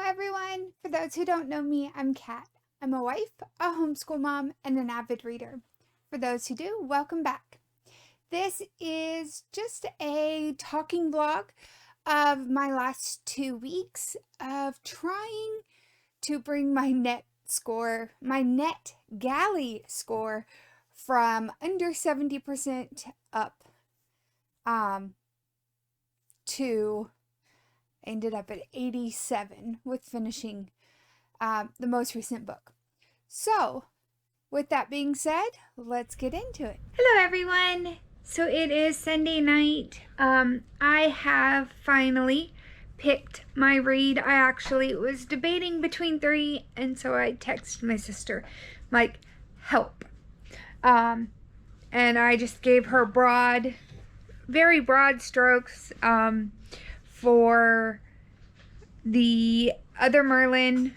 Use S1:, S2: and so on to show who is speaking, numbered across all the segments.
S1: everyone. For those who don't know me, I'm Kat. I'm a wife, a homeschool mom, and an avid reader. For those who do, welcome back. This is just a talking vlog of my last 2 weeks of trying to bring my Netgalley score from under 70% up to ended up at 87 with finishing the most recent book. So, with that being said, let's get into it. Hello everyone! So it is Sunday night. I have finally picked my read. I actually was debating between 3, and so I texted my sister, like, help. And I just gave her very broad strokes for the other Merlin,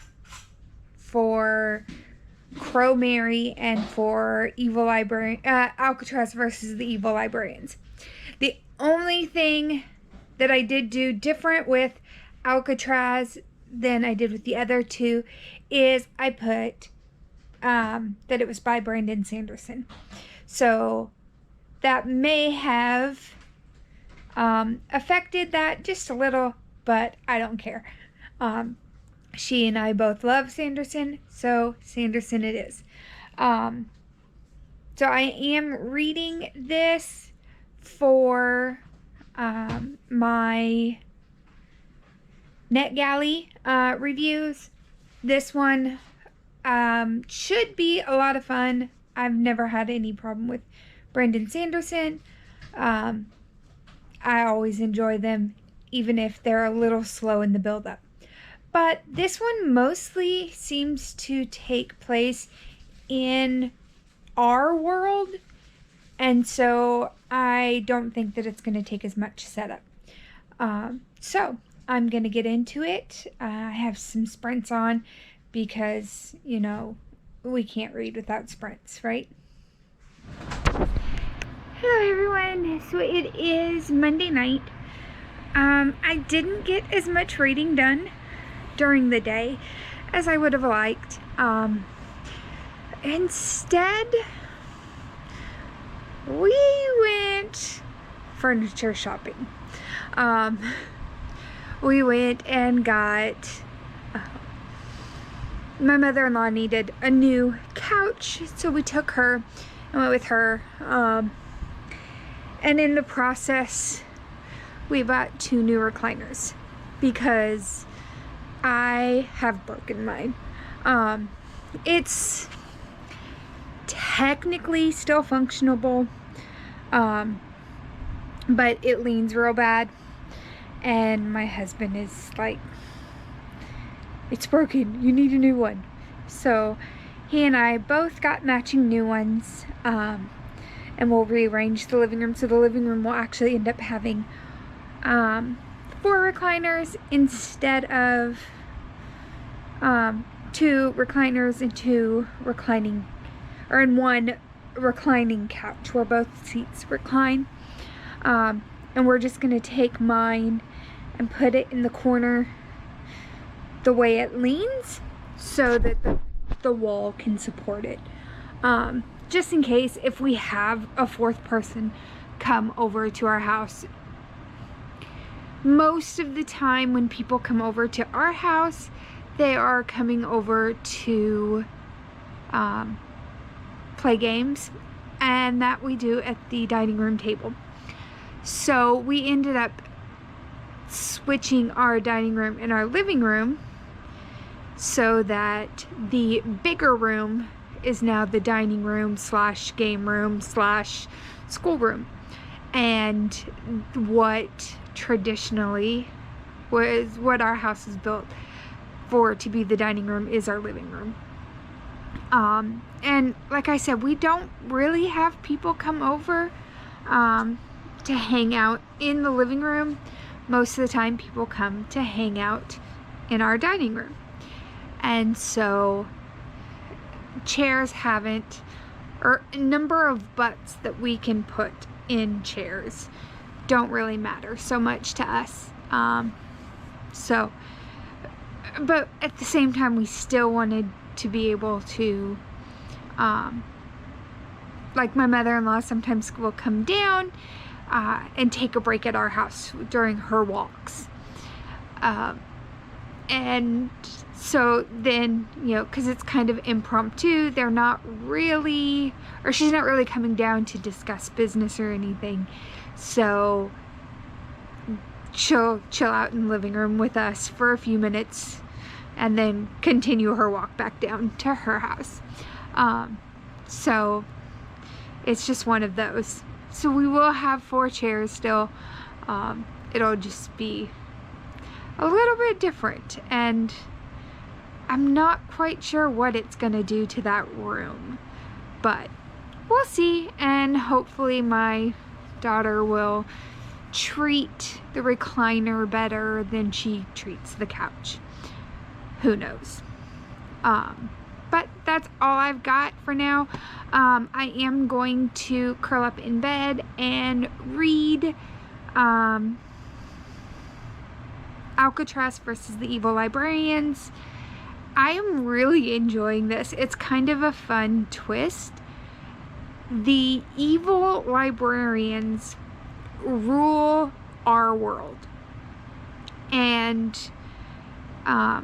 S1: for Crow Mary, and for Evil Librarian, Alcatraz versus the Evil Librarians. The only thing that I did do different with Alcatraz than I did with the other two is I put that it was by Brandon Sanderson. So that may have affected that just a little, but I don't care. She and I both love Sanderson, so Sanderson it is. So I am reading this for my Netgalley reviews. This one should be a lot of fun. I've never had any problem with Brandon Sanderson. I always enjoy them, even if they're a little slow in the build-up. But this one mostly seems to take place in our world, and so I don't think that it's going to take as much setup. So I'm going to get into it. I have some sprints on because, you know, we can't read without sprints, right? Hello everyone, so it is Monday night. I didn't get as much reading done during the day as I would have liked. Instead, we went furniture shopping. We went and got, my mother-in-law needed a new couch, so we took her and went with her. And in the process, we bought 2 new recliners because I have broken mine. It's technically still functionable, but it leans real bad. And my husband is like, it's broken, you need a new one. So he and I both got matching new ones. And we'll rearrange the living room. So the living room will actually end up having 4 recliners instead of 2 recliners and 2 reclining, or in 1 reclining couch where both seats recline. And we're just going to take mine and put it in the corner the way it leans so that the wall can support it. Just in case if we have a 4th person come over to our house. Most of the time when people come over to our house, they are coming over to play games, and that we do at the dining room table. So we ended up switching our dining room and our living room so that the bigger room is now the dining room / game / school room. And what traditionally was what our house is built for to be the dining room is our living room. And like I said, we don't really have people come over to hang out in the living room. Most of the time people come to hang out in our dining room. And so chairs haven't, or a number of butts that we can put in chairs don't really matter so much to us. So but at the same time, we still wanted to be able to, like my mother-in-law sometimes will come down and take a break at our house during her walks. And so then, you know, because it's kind of impromptu, they're not really, or she's not really coming down to discuss business or anything. So she'll chill out in the living room with us for a few minutes and then continue her walk back down to her house. So it's just one of those. So we will have 4 chairs still. It'll just be a little bit different, and I'm not quite sure what it's gonna do to that room, but we'll see. And hopefully my daughter will treat the recliner better than she treats the couch. Who knows? But that's all I've got for now. I am going to curl up in bed and read Alcatraz versus the Evil Librarians. I am really enjoying this. It's kind of a fun twist. The evil librarians rule our world, and I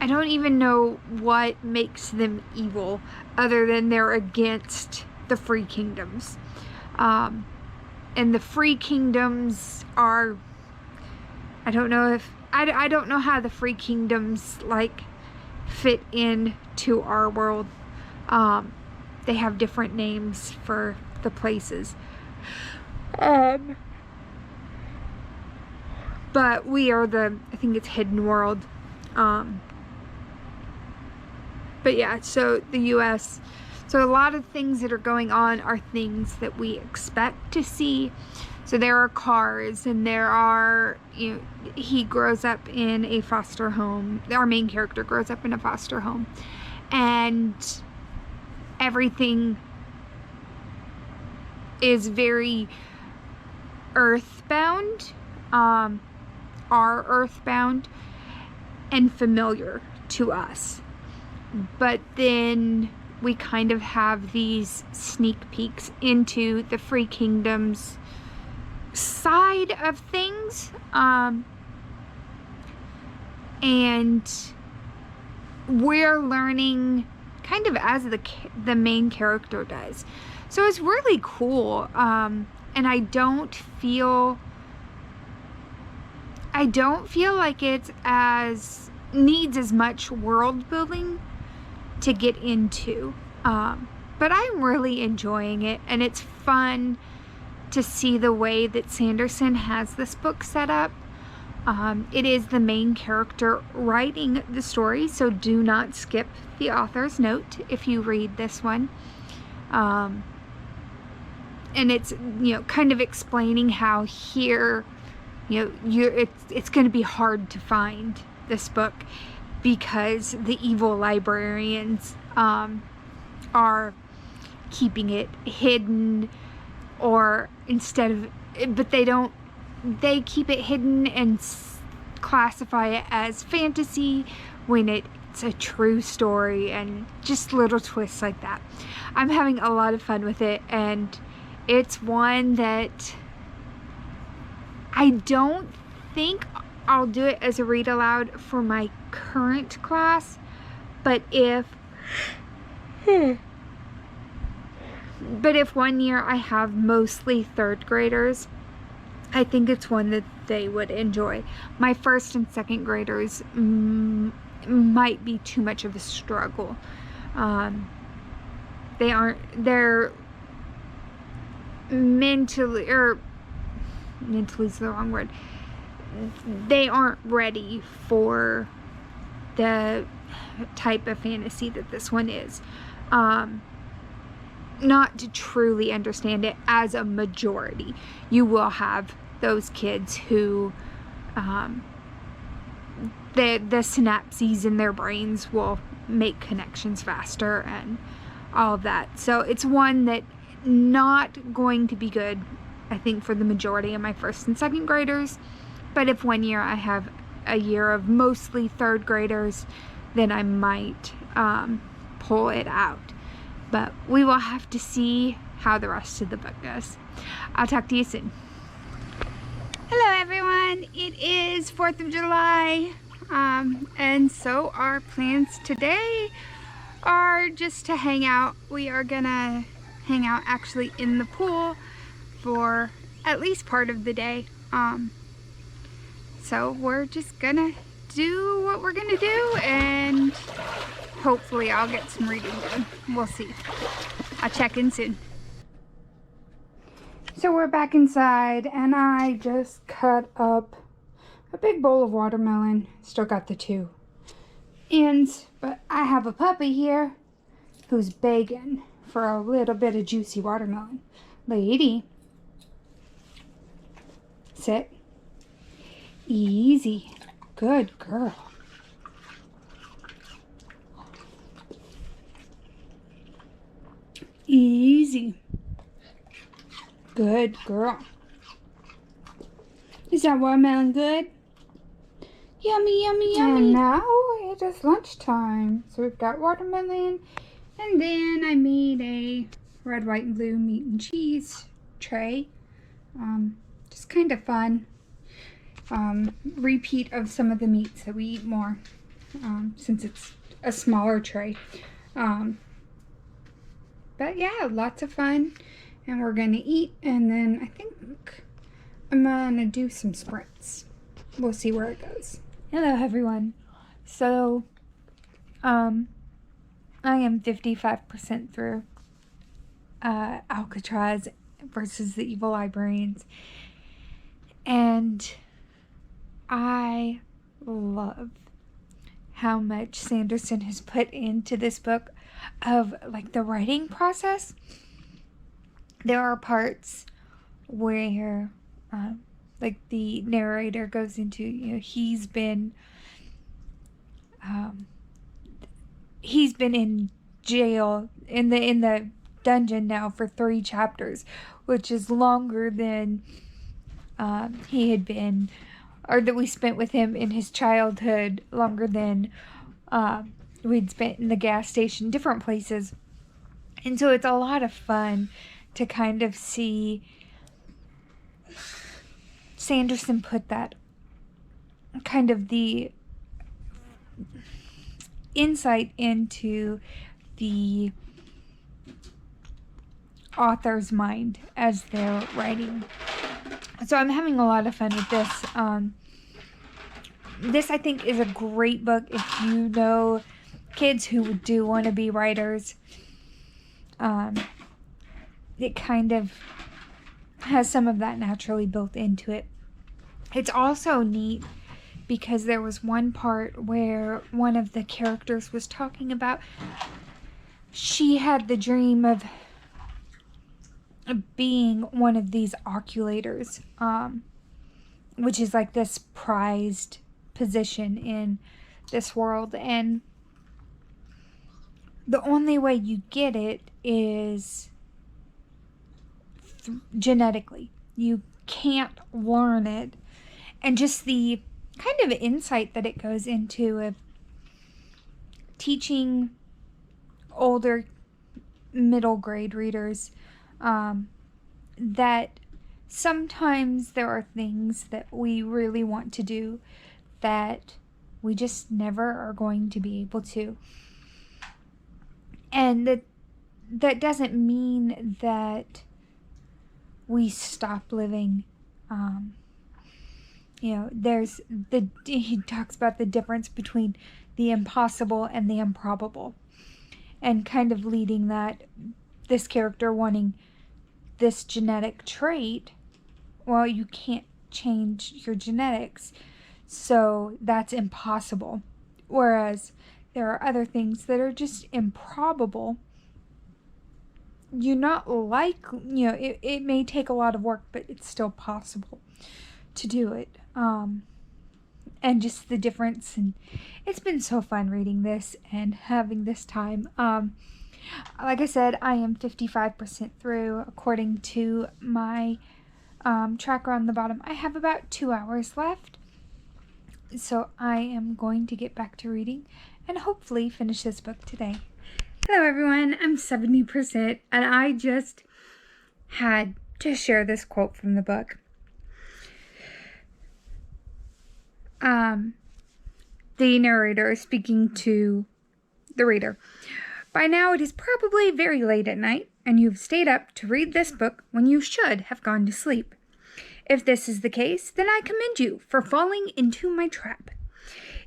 S1: don't even know what makes them evil other than they're against the free kingdoms. And the free kingdoms are, I don't know how the free kingdoms like fit in to our world. They have different names for the places. But we are I think it's Hidden World. But yeah, so the US, so a lot of things that are going on are things that we expect to see. So there are cars, and there are, you know, he grows up in a foster home. Our main character grows up in a foster home, and everything is very earthbound, are earthbound and familiar to us. But then we kind of have these sneak peeks into the Free Kingdom's side of things, and we're learning kind of as the main character does. So it's really cool, and I don't feel like it's needs as much world building to get into, but I'm really enjoying it, and it's fun to see the way that Sanderson has this book set up. It is the main character writing the story, so do not skip the author's note if you read this one. And it's, you know, kind of explaining how here, you know, it's going to be hard to find this book because the evil librarians are keeping it hidden, or they keep it hidden and classify it as fantasy when it's a true story, and just little twists like that. I'm having a lot of fun with it, and it's one that I don't think I'll do it as a read aloud for my current class, but if one year I have mostly 3rd graders, I think it's one that they would enjoy. My 1st and 2nd graders might be too much of a struggle. They're mentally is the wrong word. They aren't ready for the type of fantasy that this one is. Not to truly understand it as a majority. You will have those kids who the synapses in their brains will make connections faster and all of that. So it's one that not going to be good I think, for the majority of my first and second graders. But if one year I have a year of mostly third graders, then I might pull it out. But we will have to see how the rest of the book goes. I'll talk to you soon. Hello everyone, it is 4th of July, and so our plans today are just to hang out. We are gonna hang out actually in the pool for at least part of the day. So we're just gonna do what we're gonna do, and hopefully I'll get some reading done. We'll see. I'll check in soon. So we're back inside, and I just cut up a big bowl of watermelon. Still got the 2 ends, but I have a puppy here who's begging for a little bit of juicy watermelon. Lady, sit. Easy. Good girl. Easy. Good girl. Is that watermelon good? Yummy, yummy, yummy. And now it is lunchtime. So we've got watermelon, and then I made a red, white, and blue meat and cheese tray. Just kind of fun. Repeat of some of the meats that we eat more, since it's a smaller tray. But yeah, lots of fun. And we're gonna eat, and then I think I'm gonna do some sprints. We'll see where it goes. Hello everyone. So, I am 55% through Alcatraz versus the Evil Librarians. And I love how much Sanderson has put into this book of like the writing process. There are parts where like the narrator goes into, he's been in jail in the dungeon now for 3 chapters, which is longer than he had been, or that we spent with him in his childhood, longer than we'd spent in the gas station, different places. And so it's a lot of fun to kind of see Sanderson put that kind of the insight into the author's mind as they're writing. So I'm having a lot of fun with this. This, I think, is a great book if you know kids who do want to be writers. It kind of has some of that naturally built into it. It's also neat because there was one part where one of the characters was talking about she had the dream of being one of these oculators, which is like this prized position in this world, and the only way you get it is genetically. You can't learn it. And just the kind of insight that it goes into of teaching older middle grade readers that sometimes there are things that we really want to do that we just never are going to be able to. And that doesn't mean that we stop living. He talks about the difference between the impossible and the improbable, and kind of leading that this character wanting this genetic trait. Well, you can't change your genetics, so that's impossible. Whereas there are other things that are just improbable. You're not like, it may take a lot of work, but it's still possible to do it. And just the difference, and it's been so fun reading this and having this time. Like I said, I am 55% through according to my tracker on the bottom. I have about 2 hours left, so I am going to get back to reading and hopefully finish this book today. Hello everyone, I'm 70% and I just had to share this quote from the book. The narrator is speaking to the reader. By now it is probably very late at night, and you've stayed up to read this book when you should have gone to sleep. If this is the case, then I commend you for falling into my trap.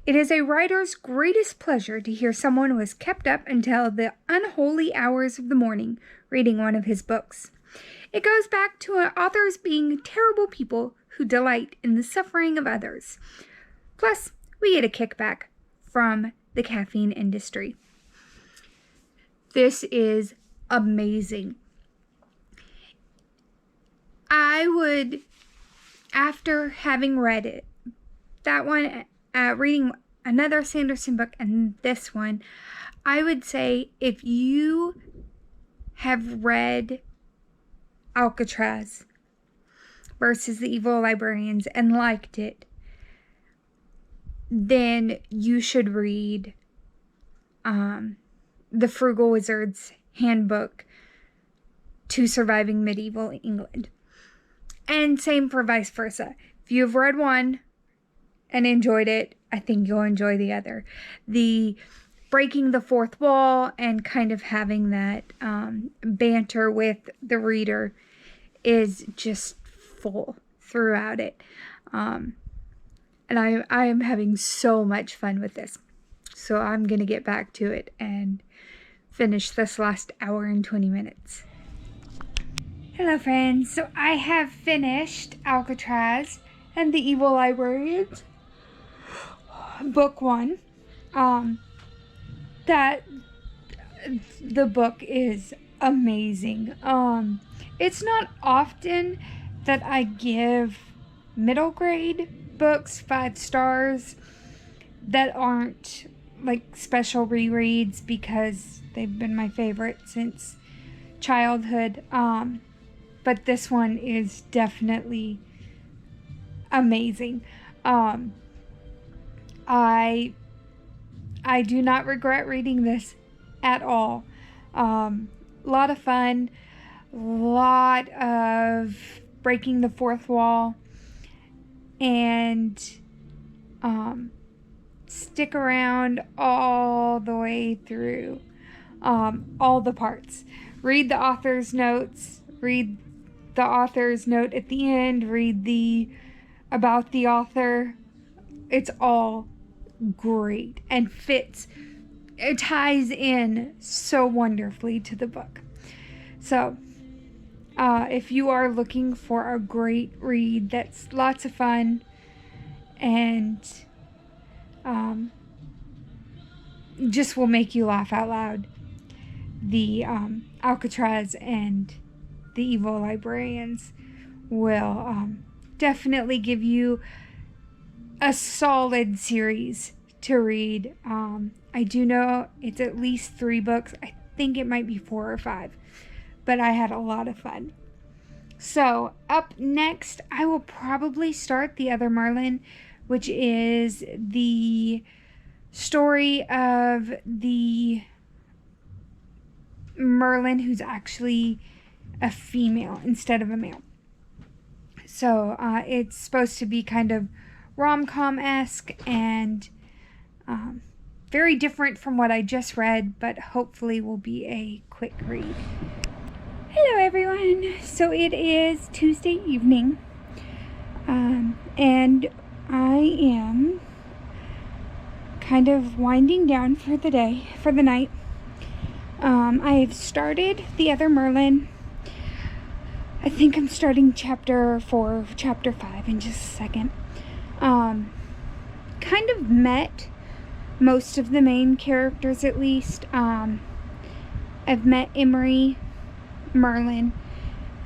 S1: It is a writer's greatest pleasure to hear someone who has kept up until the unholy hours of the morning reading one of his books. It goes back to authors being terrible people who delight in the suffering of others. Plus, we get a kickback from the caffeine industry. This is amazing. I would, after having read it, that one, reading another Sanderson book and this one, I would say if you have read Alcatraz versus the Evil Librarians and liked it, then you should read The Frugal Wizard's Handbook to Surviving Medieval England. And same for vice versa. If you've read one and enjoyed it, I think you'll enjoy the other. The breaking the fourth wall and kind of having that banter with the reader is just full throughout it. And I am having so much fun with this. So I'm going to get back to it and finish this last hour and 20 minutes. Hello friends, so I have finished Alcatraz and the Evil Librarians, book 1. That the book is amazing. It's not often that I give middle grade books 5 stars that aren't like special rereads because they've been my favorite since childhood. But this one is definitely amazing. I do not regret reading this at all. Lot of fun, lot of breaking the fourth wall, and stick around all the way through all the parts. Read the author's notes, read the author's note at the end, read the about the author. It's all great and fits. It ties in so wonderfully to the book. So, if you are looking for a great read that's lots of fun and just will make you laugh out loud, the Alcatraz and the Evil Librarians will definitely give you a solid series to read. I do know it's at least 3 books. I think it might be 4 or 5, but I had a lot of fun. So up next, I will probably start The Other Merlin, which is the story of the Merlin who's actually a female instead of a male. So it's supposed to be kind of rom-com-esque and very different from what I just read, but hopefully will be a quick read. Hello everyone! So it is Tuesday evening, and I am kind of winding down for the night. I have started The Other Merlin. I think I'm starting chapter 4, chapter 5 in just a second. Kind of met most of the main characters, at least. I've met Emery, Merlin,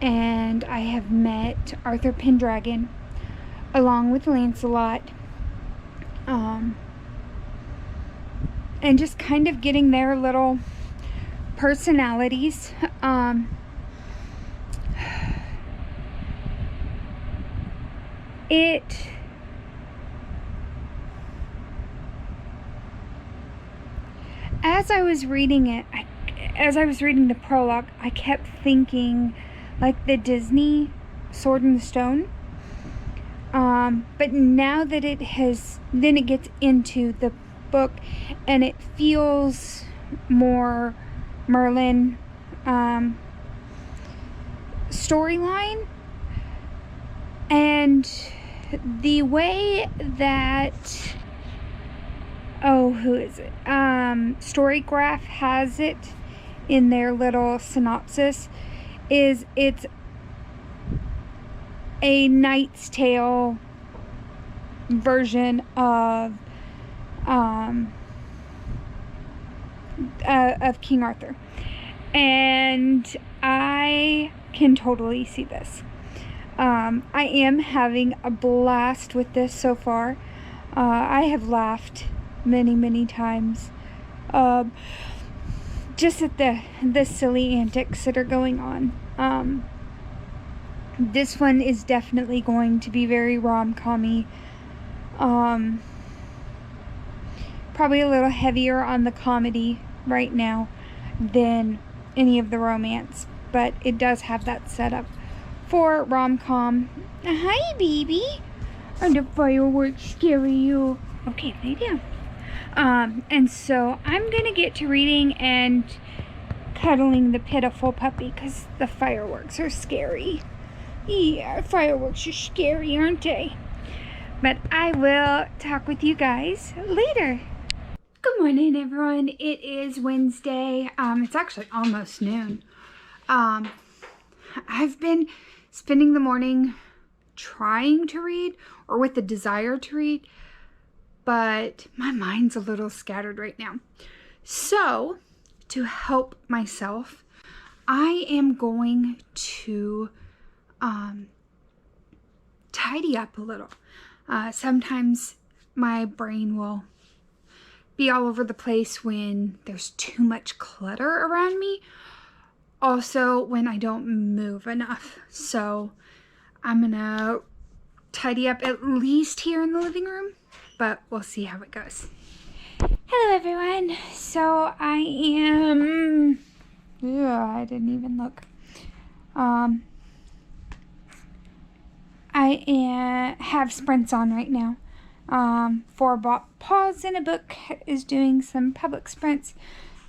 S1: and I have met Arthur Pendragon, along with Lancelot. And just kind of getting their little personalities. As I was reading it, as I was reading the prologue, I kept thinking like the Disney Sword in the Stone. But now that then it gets into the book and it feels more Merlin storyline, and the way that who is it? Storygraph has it in their little synopsis is it's a Knight's Tale version of King Arthur, and I can totally see this. I am having a blast with this so far. I have laughed many times just at the silly antics that are going on. This one is definitely going to be very rom-com-y. Probably a little heavier on the comedy right now than any of the romance, but it does have that setup for rom-com. Hi, baby. Are the fireworks scary you? Okay, lay down. And so I'm gonna get to reading and cuddling the pitiful puppy because the fireworks are scary. Yeah, fireworks are scary, aren't they? But I will talk with you guys later. Good morning, everyone. It is Wednesday. It's actually almost noon. I've been spending the morning trying to read, or with the desire to read, but my mind's a little scattered right now. So, to help myself, I am going to tidy up a little. Sometimes my brain will be all over the place when there's too much clutter around me. Also, when I don't move enough. So I'm gonna tidy up at least here in the living room, but we'll see how it goes. Hello, everyone. So I didn't even look. I have sprints on right now. 4 Paws in a Book is doing some public sprints.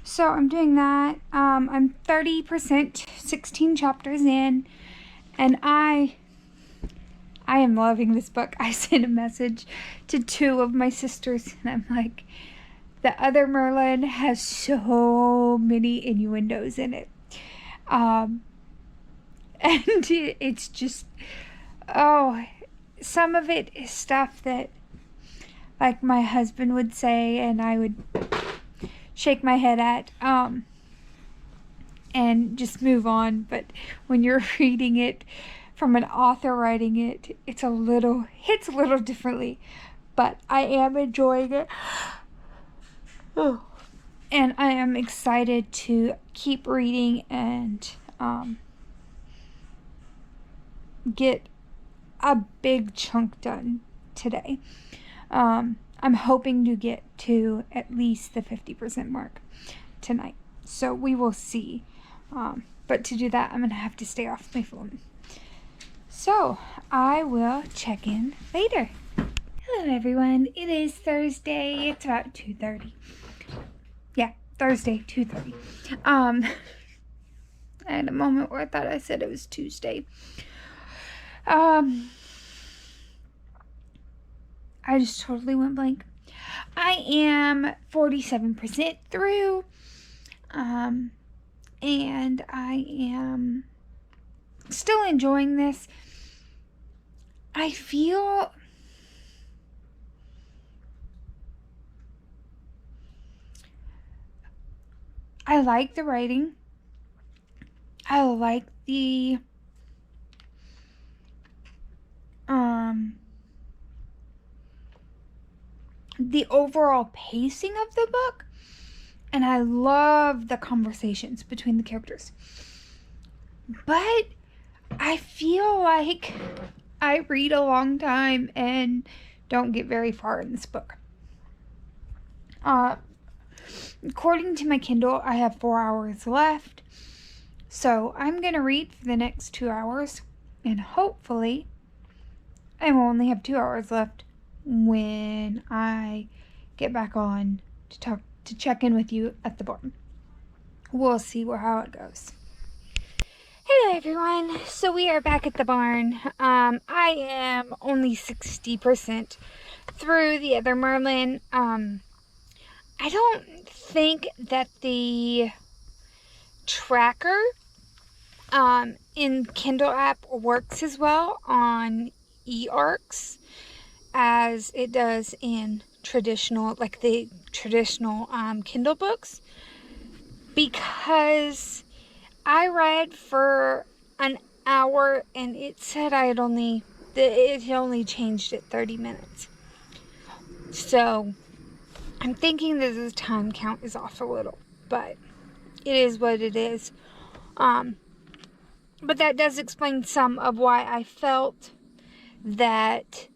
S1: So I'm doing that. I'm 30%, 16 chapters in, and I am loving this book. I sent a message to 2 of my sisters, and I'm like, the other Merlin has so many innuendos in it. And it's just, some of it is stuff that, like, my husband would say, and I would shake my head at, and just move on. But when you're reading it from an author writing it, hits a little differently. But I am enjoying it. And I am excited to keep reading and get a big chunk done today. I'm hoping to get to at least the 50% mark tonight. So we will see. But to do that, I'm going to have to stay off my phone. So I will check in later. Hello, everyone. It is Thursday. It's about 2:30. Yeah, Thursday, 2:30. I had a moment where I thought I said it was Tuesday. I just totally went blank. I am 47% through, and I am still enjoying this. I feel I like the writing. I like the overall pacing of the book, and I love the conversations between the characters. But I feel like I read a long time and don't get very far in this book. According to my Kindle, I have 4 hours left. So I'm going to read for the next 2 hours. And hopefully, I will only have 2 hours left when I get back on to check in with you at the barn. We'll see how it goes. Hello everyone, so we are back at the barn. I am only 60% through the other Merlin. I don't think that the tracker in Kindle app works as well on ARCs as it does in traditional, like the traditional Kindle books, because I read for an hour and it said it only changed at 30 minutes. So I'm thinking that the time count is off a little, but it is what it is. But that does explain some of why I felt that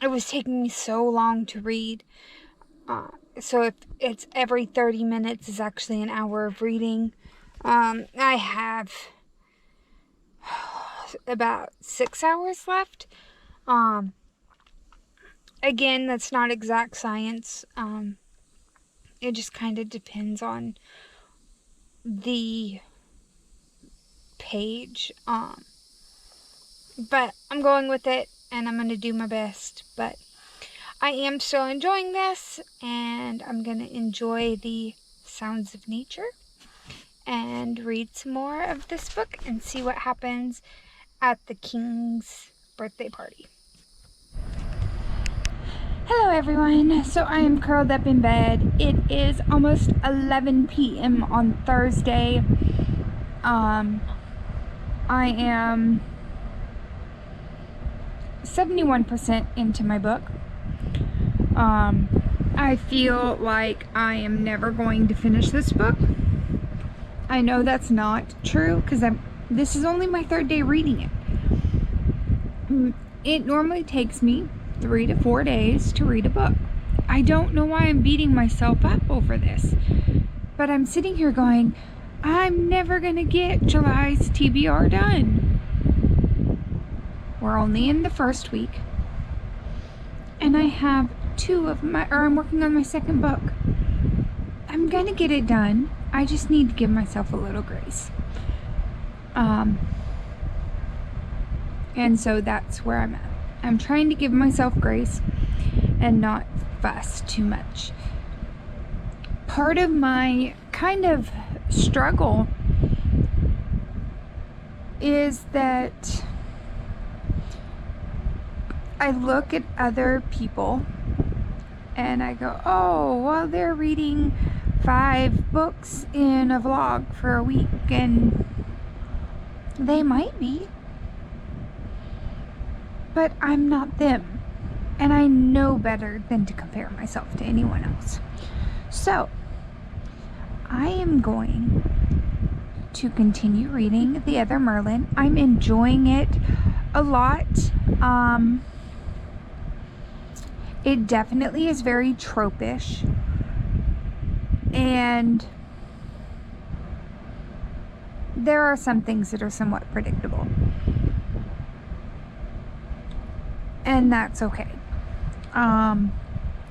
S1: it was taking me so long to read. So if it's every 30 minutes is actually an hour of reading. I have about 6 hours left. Again, that's not exact science. It just kind of depends on the page. But I'm going with it and I'm going to do my best. But I am still enjoying this, and I'm going to enjoy the sounds of nature and read some more of this book and see what happens at the king's birthday party. Hello everyone, so I am curled up in bed. It is almost 11 p.m. on Thursday. I am 71% into my book. I feel like I am never going to finish this book. I know that's not true because this is only my 3rd day reading it. It normally takes me 3 to 4 days to read a book. I don't know why I'm beating myself up over this, but I'm sitting here going, I'm never gonna get July's TBR done. We're only in the first week, and I have I'm working on my 2nd book. I'm gonna get it done. I just need to give myself a little grace. And so that's where I'm at. I'm trying to give myself grace and not fuss too much. Part of my kind of struggle is that I look at other people and I go, oh, well, they're reading 5 books in a vlog for a week, and they might be, but I'm not them, and I know better than to compare myself to anyone else. So I am going to continue reading The Other Merlin. I'm enjoying it a lot. It definitely is very tropish, and there are some things that are somewhat predictable, and that's okay.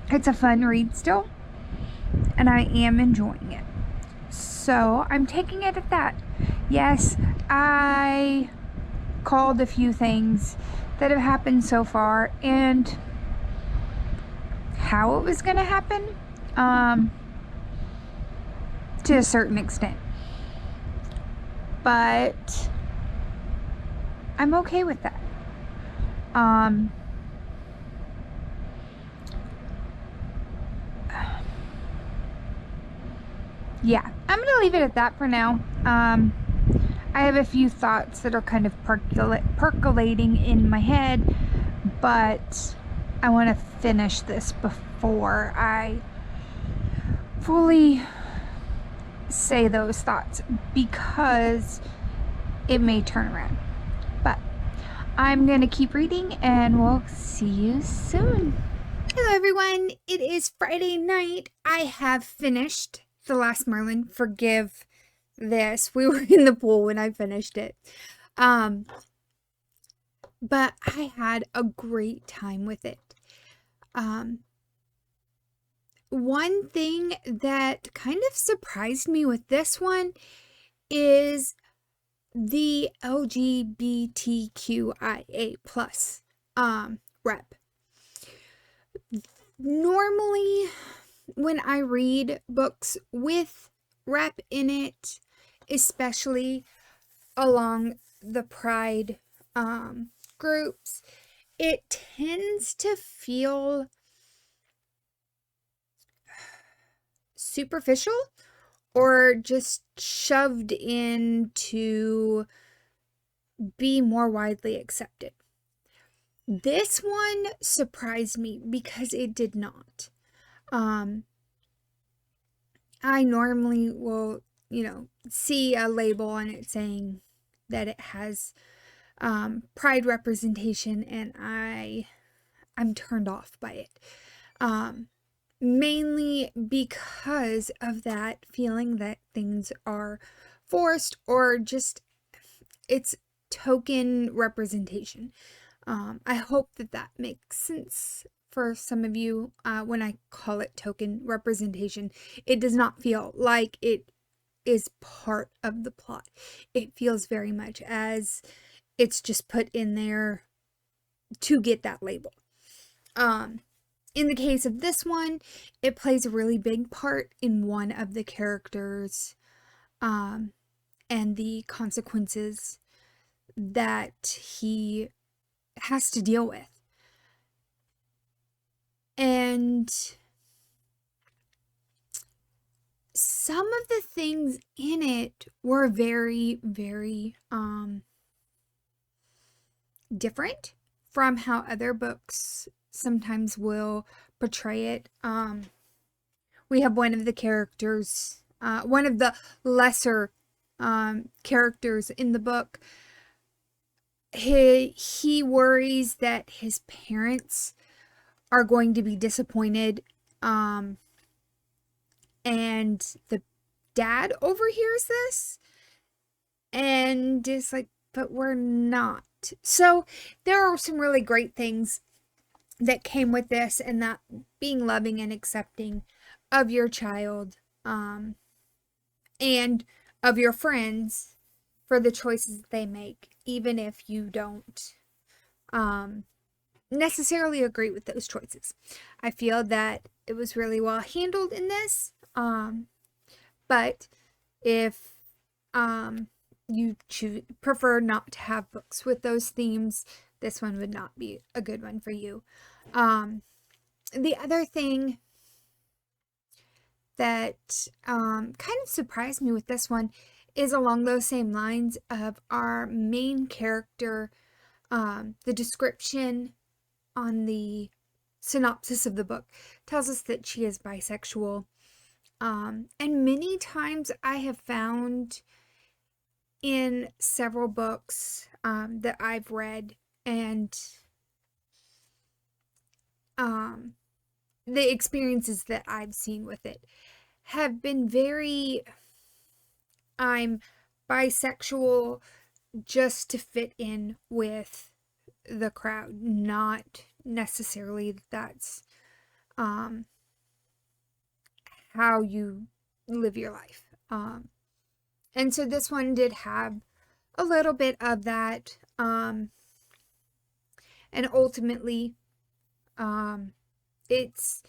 S1: It's a fun read still, and I am enjoying it, so I'm taking it at that. Yes, I called a few things that have happened so far, and how it was going to happen, to a certain extent, but I'm okay with that. Yeah, I'm gonna leave it at that for now. I have a few thoughts that are kind of percolating in my head, but I want to finish this before I fully say those thoughts, because it may turn around. But I'm going to keep reading and we'll see you soon. Hello, everyone. It is Friday night. I have finished The Last Merlin. Forgive this. We were in the pool when I finished it. But I had a great time with it. One thing that kind of surprised me with this one is the LGBTQIA plus rep. Normally, when I read books with rep in it, especially along the pride groups, it tends to feel superficial or just shoved in to be more widely accepted. This one surprised me because it did not. I normally will, see a label on it saying that it has pride representation, and I'm turned off by it. Mainly because of that feeling that things are forced or just it's token representation. I hope that makes sense for some of you. When I call it token representation, it does not feel like it is part of the plot. It feels very much as it's just put in there to get that label. In the case of this one, it plays a really big part in one of the characters and the consequences that he has to deal with. And some of the things in it were very, very different from how other books sometimes will portray it. We have one of the characters, one of the lesser characters in the book. He worries that his parents are going to be disappointed, and the dad overhears this and is like, but we're not. So there are some really great things that came with this, and that being loving and accepting of your child and of your friends for the choices they make, even if you don't necessarily agree with those choices. I feel that it was really well handled in this, but if you prefer not to have books with those themes, this one would not be a good one for you. The other thing that kind of surprised me with this one is along those same lines of our main character. The description on the synopsis of the book tells us that she is bisexual. And many times I have found in several books that I've read, and the experiences that I've seen with it have been very, I'm bisexual just to fit in with the crowd, not necessarily that's how you live your life. And so this one did have a little bit of that, and ultimately it's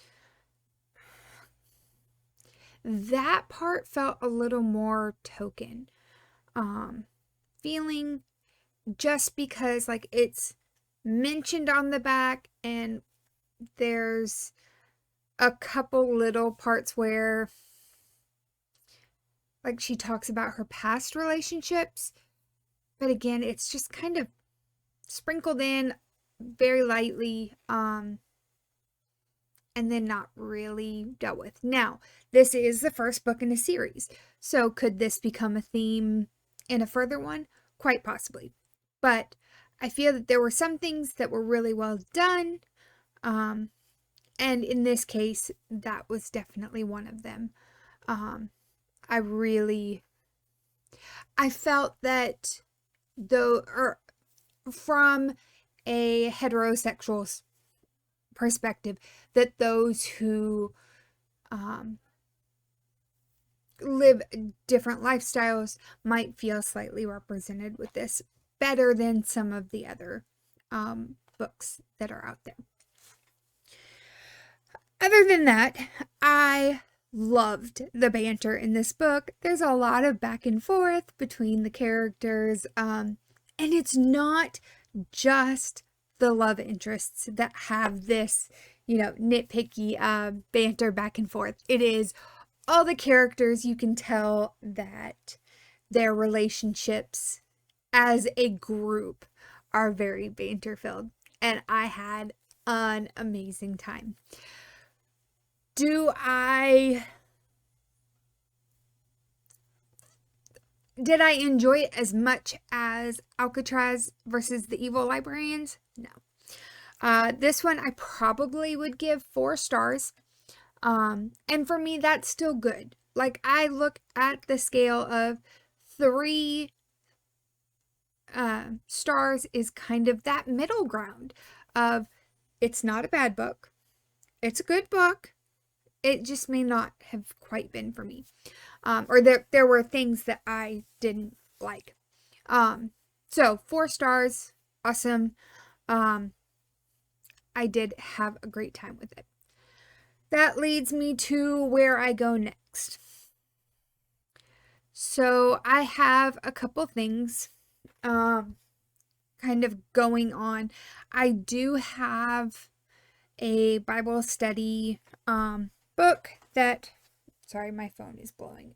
S1: that part felt a little more token feeling, just because like it's mentioned on the back, and there's a couple little parts where like she talks about her past relationships, but again it's just kind of sprinkled in very lightly, and then not really dealt with. Now, this is the first book in a series, so could this become a theme in a further one? Quite possibly. But I feel that there were some things that were really well done. And in this case, that was definitely one of them. I felt that from a heterosexual perspective, that those who live different lifestyles might feel slightly represented with this better than some of the other books that are out there. Other than that, I loved the banter in this book. There's a lot of back and forth between the characters, and it's not just the love interests that have this, nitpicky banter back and forth. It is all the characters. You can tell that their relationships as a group are very banter filled, and I had an amazing time. Did I enjoy it as much as Alcatraz versus the Evil Librarians? No. This one I probably would give 4 stars. And for me, that's still good. Like, I look at the scale of 3 stars is kind of that middle ground of, it's not a bad book. It's a good book. It just may not have quite been for me. Or there were things that I didn't like. So 4 stars, awesome. I did have a great time with it. That leads me to where I go next. So I have a couple things kind of going on. I do have a Bible study book that, sorry, my phone is blowing.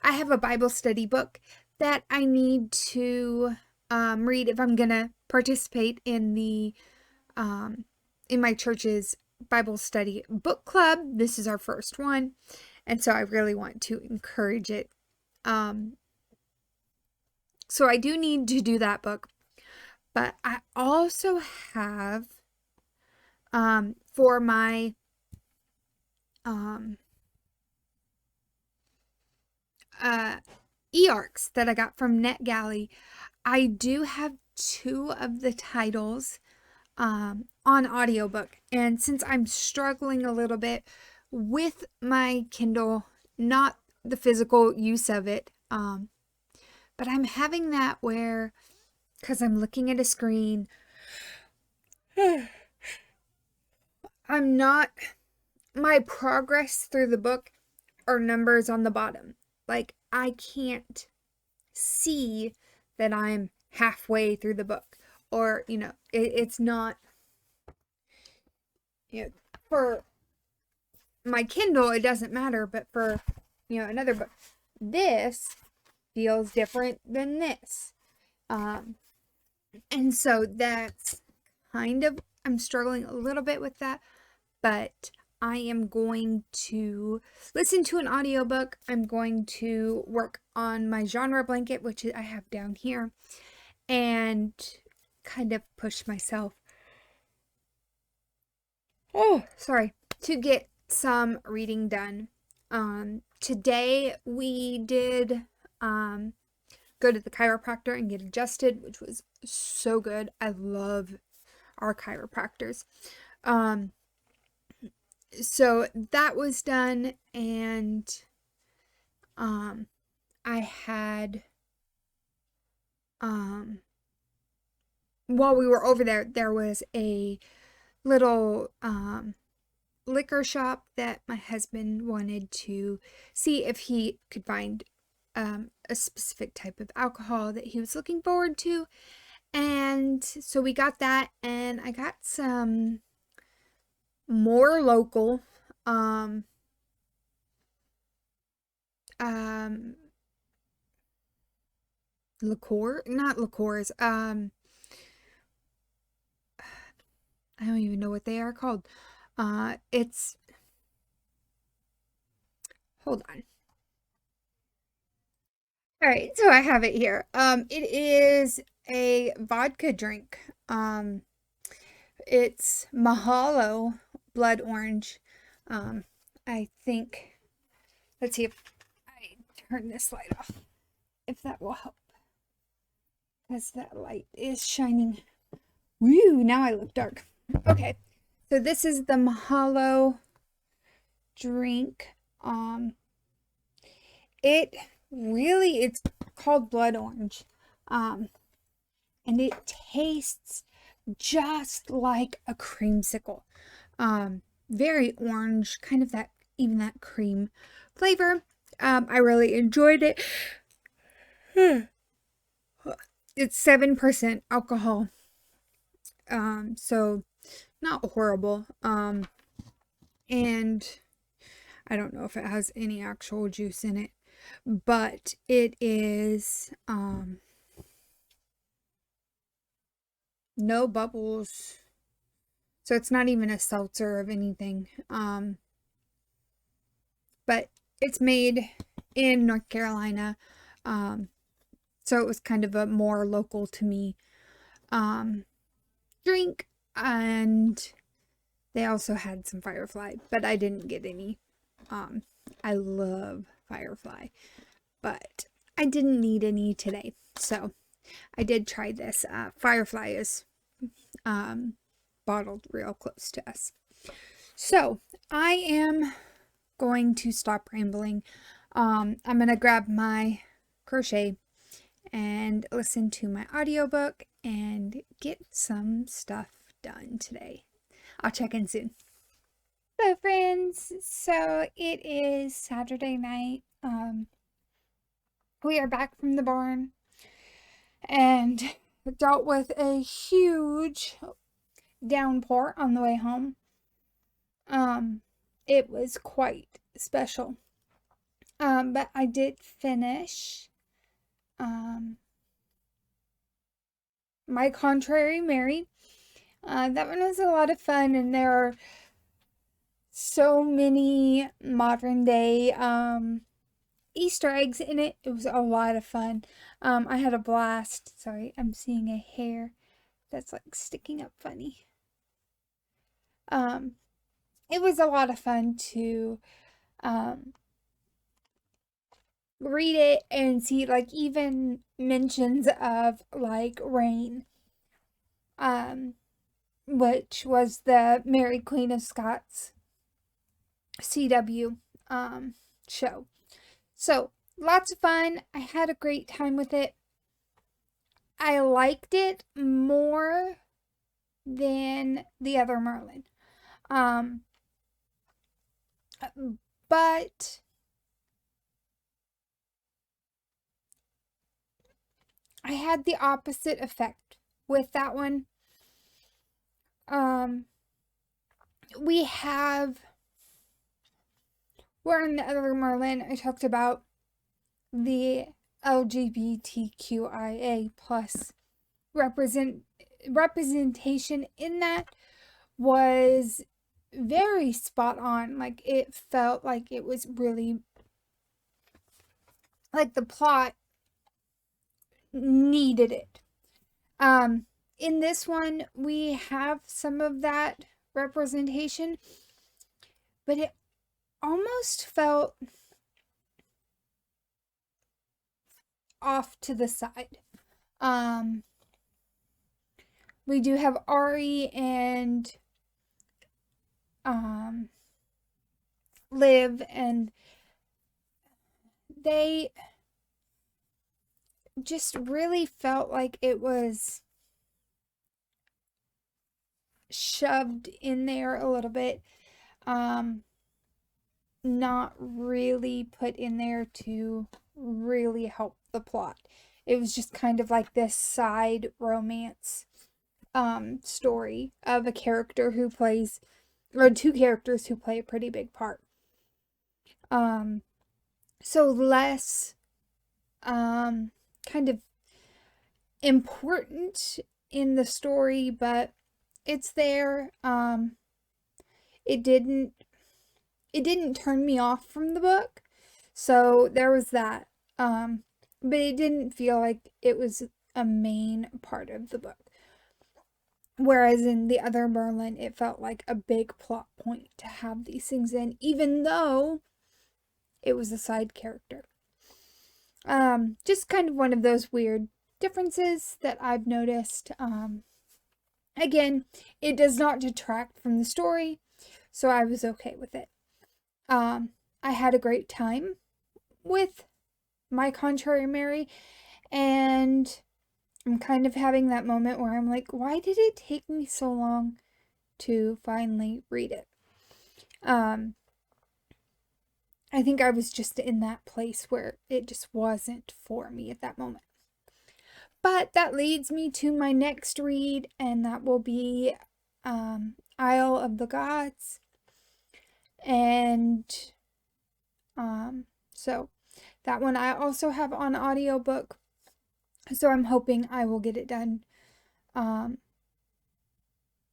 S1: I have a Bible study book that I need to read if I'm gonna participate in the in my church's Bible study book club. This is our first one, and so I really want to encourage it. So I do need to do that book, but I also have for my ARCs that I got from Netgalley, I do have 2 of the titles on audiobook. And since I'm struggling a little bit with my Kindle, not the physical use of it, but I'm having that where, because I'm looking at a screen, my progress through the book are numbers on the bottom. Like, I can't see that I'm halfway through the book, or, it's not, for my Kindle, it doesn't matter, but for, another book, this feels different than this. And so that's kind of, I'm struggling a little bit with that, but I am going to listen to an audiobook. I'm going to work on my genre blanket, which I have down here, and kind of push myself, to get some reading done. Today we did go to the chiropractor and get adjusted, which was so good. I love our chiropractors. So that was done, and I had while we were over there, there was a little liquor shop that my husband wanted to see if he could find a specific type of alcohol that he was looking forward to. And so we got that, and I got some more local liqueurs. I don't even know what they are called. Hold on. All right, so I have it here. It is a vodka drink. It's Mahalo Blood Orange. Um, I think. Let's see if I turn this light off. If that will help, because that light is shining. Woo! Now I look dark. Okay, so this is the Mahalo drink. Um, it's called Blood Orange. Um, and it tastes just like a creamsicle. Very orange, kind of that, even that cream flavor. I really enjoyed it. It's 7% alcohol. So not horrible. And I don't know if it has any actual juice in it, but it is, no bubbles. So it's not even a seltzer of anything. But it's made in North Carolina. So it was kind of a more local to me drink. And they also had some Firefly, but I didn't get any. I love Firefly, but I didn't need any today. So I did try this. Firefly is bottled real close to us. So I am going to stop rambling. I'm going to grab my crochet and listen to my audiobook and get some stuff done today. I'll check in soon. Hello friends, so it is Saturday night. We are back from the barn and dealt with a huge downpour on the way home. It was quite special. But I did finish My Contrary Mary. That one was a lot of fun, and there are so many modern day Easter eggs in it. It was a lot of fun. I had a blast. Sorry, I'm seeing a hair that's like sticking up funny. It was a lot of fun to read it and see like even mentions of like rain, which was the Mary Queen of Scots CW show. So lots of fun. I had a great time with it. I liked it more than the other Merlin. But I had the opposite effect with that one. Where in the other Merlin, I talked about the LGBTQIA plus representation in that was very spot on. Like it felt like it was really like the plot needed it. In this one, we have some of that representation, but it almost felt off to the side. We do have Ari and Liv, and they just really felt like it was shoved in there a little bit. Not really put in there to really help the plot. It was just kind of like this side romance story of a character who plays, or two characters who play a pretty big part. So less kind of important in the story, but it's there. It didn't turn me off from the book. So there was that. but it didn't feel like it was a main part of the book. Whereas in the other Merlin, it felt like a big plot point to have these things in, even though it was a side character. Just kind of one of those weird differences that I've noticed. Again, it does not detract from the story, so I was okay with it. I had a great time with My Contrary Mary, and I'm kind of having that moment where I'm like, why did it take me so long to finally read it? I think I was just in that place where it just wasn't for me at that moment. But that leads me to my next read, and that will be Isle of the Gods. And so that one I also have on audiobook. So I'm hoping I will get it done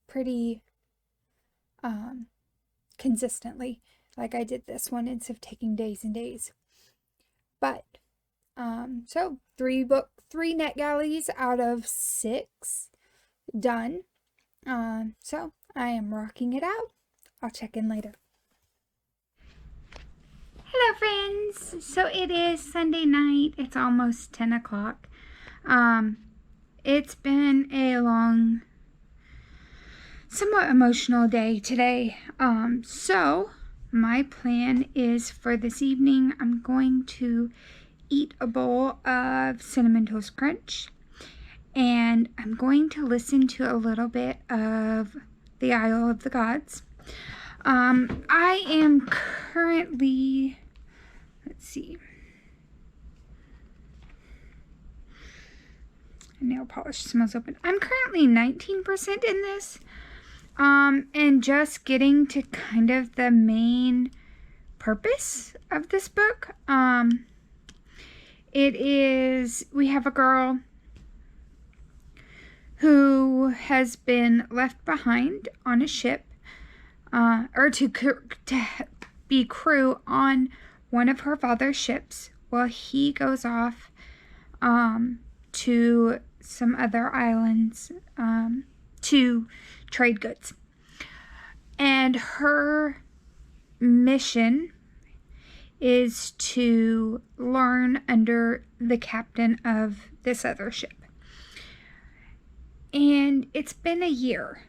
S1: pretty consistently, like I did this one, instead of taking days and days. But so 3 Netgalleys out of 6 done. So I am rocking it out. I'll check in later. Hello friends! So it is Sunday night. It's almost 10 o'clock. It's been a long, somewhat emotional day today. So my plan is for this evening, I'm going to eat a bowl of Cinnamon Toast Crunch, and I'm going to listen to a little bit of the Isle of the Gods. I am currently, let's see, nail polish smells open. I'm currently 19% in this, and just getting to kind of the main purpose of this book. We have a girl who has been left behind on a ship, or to be crew on one of her father's ships while he goes off to some other islands to trade goods. And her mission is to learn under the captain of this other ship. And it's been a year.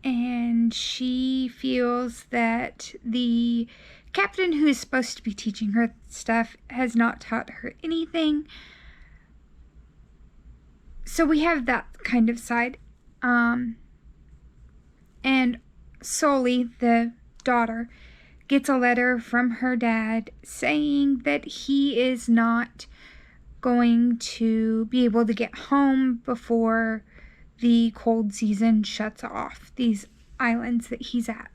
S1: And she feels that the captain who is supposed to be teaching her stuff has not taught her anything. So we have that kind of side. And Sully, the daughter, gets a letter from her dad saying that he is not going to be able to get home before the cold season shuts off these islands that he's at.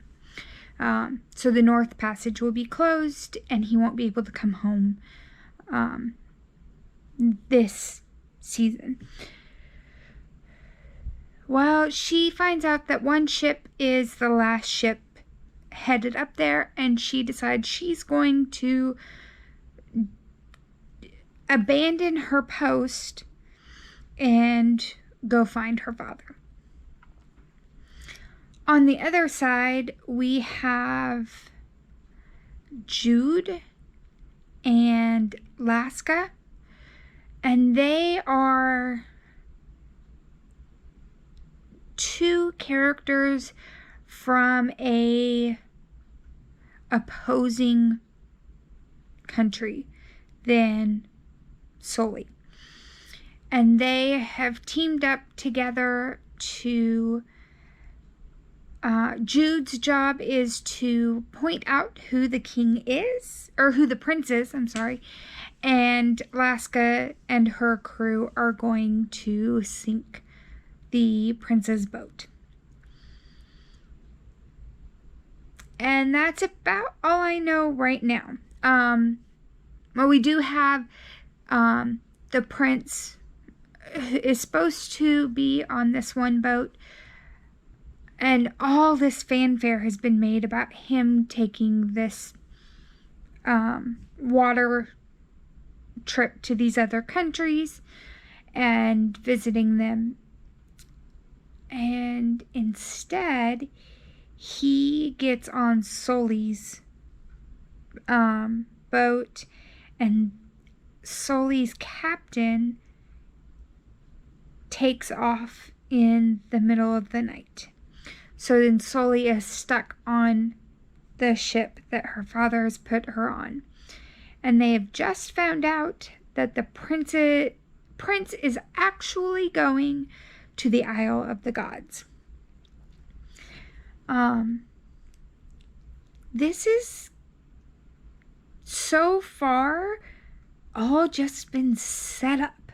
S1: So the North Passage will be closed and he won't be able to come home this season. Well, she finds out that one ship is the last ship headed up there, and she decides she's going to abandon her post and go find her father. On the other side, we have Jude and Laska, and they are 2 characters from a opposing country than Sully. And they have teamed up together to Jude's job is to point out who the king is, or who the prince is, I'm sorry, and Laska and her crew are going to sink the prince's boat. And that's about all I know right now. Well, we do have the prince is supposed to be on this one boat, and all this fanfare has been made about him taking this water trip to these other countries and visiting them. And instead, he gets on Sully's boat, and Sully's captain takes off in the middle of the night. So then Sully is stuck on the ship that her father has put her on. And they have just found out that the prince is actually going to the Isle of the Gods. This is so far all just been set up.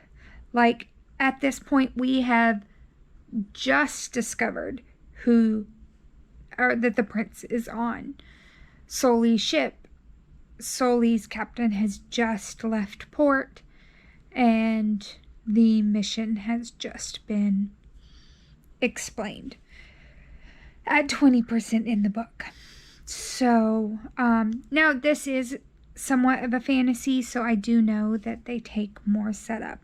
S1: Like, at this point, we have just discovered that the prince is on Sully's ship. Sully's captain has just left port, and the mission has just been explained at 20% in the book. So, now this is somewhat of a fantasy, so I do know that they take more setup.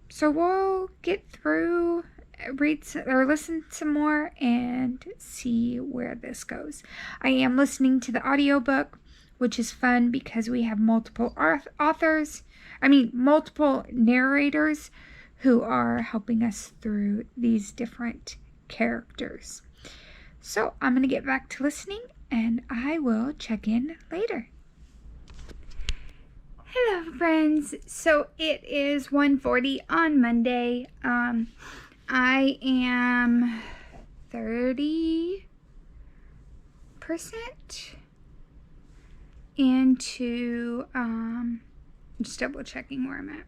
S1: So we'll get through, listen some more and see where this goes. I am listening to the audiobook, which is fun because we have multiple multiple narrators who are helping us through these different characters. So I'm going to get back to listening, and I will check in later. Hello, friends. So it is 1:40 on Monday. I am 30% into, I'm just double checking where I'm at.